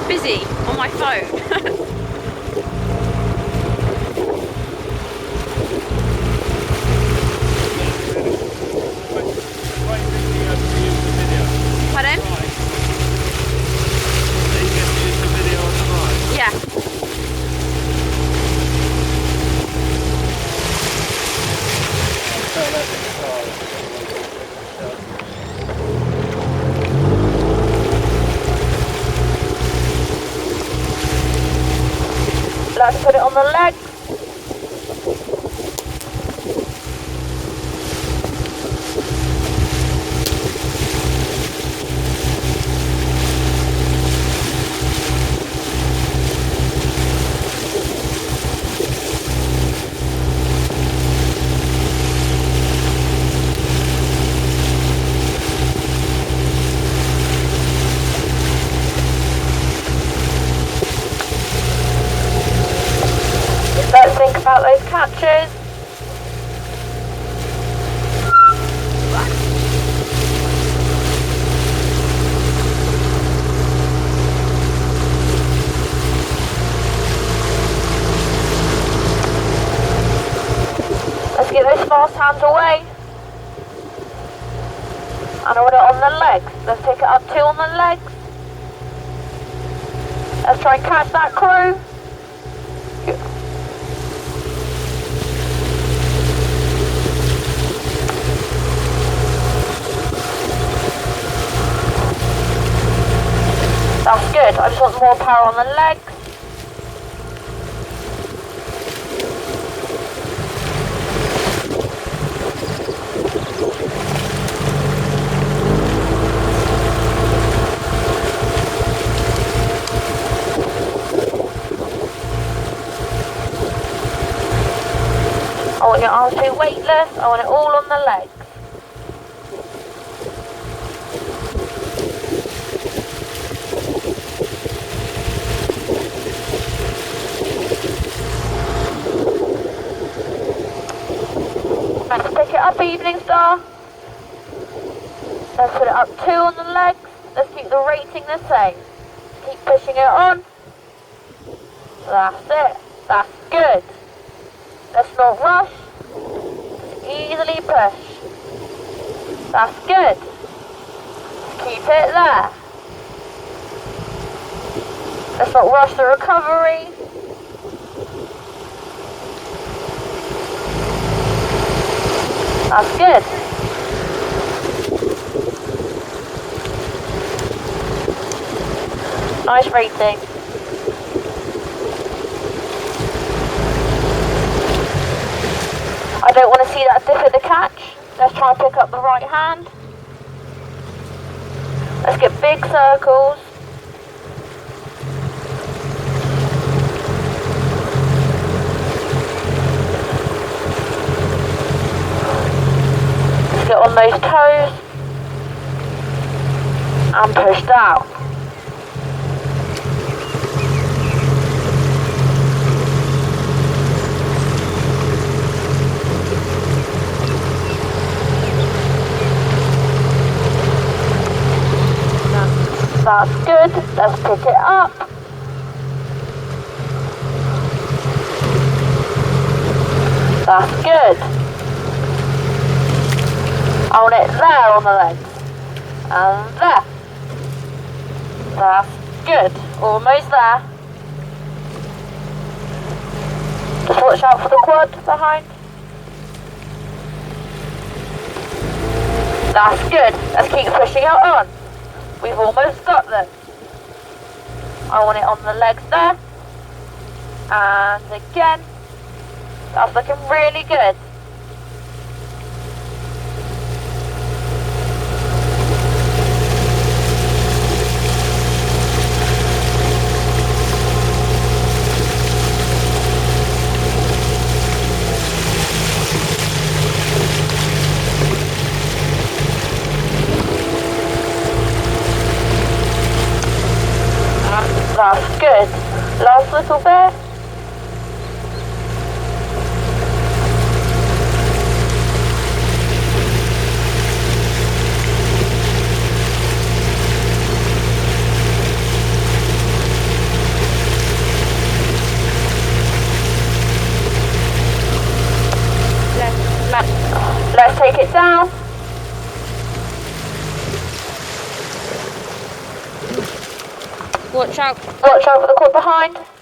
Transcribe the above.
busy on my phone. Pardon? Yeah. Let's put it on the leg. Let's think about those catches. Let's get those fast hands away. And order on the legs. Let's take it up 2 on the legs. Let's try and catch that crew. That's good. I just want more power on the legs. I want your arms to be weightless. I want it all on the legs. Let's pick it up, Evening Star. Let's put it up 2 on the legs. Let's keep the rating the same. Keep pushing it on. That's it. That's good. Let's not rush. Just easily push. That's good. Keep it there. Let's not rush the recovery. That's good. Nice rating. I don't want to see that dip at the catch. Let's try and pick up the right hand. Let's get big circles. Let's get on those toes. And push down. That's good. Let's pick it up. That's good. I want it there on the legs. And there. That's good. Almost there. Just watch out for the quad behind. That's good. Let's keep pushing it on. We've almost got them. I want it on the legs there. And again. That's looking really good. That's good. Last little bit. Take it down. Watch out. Watch out for the quad behind.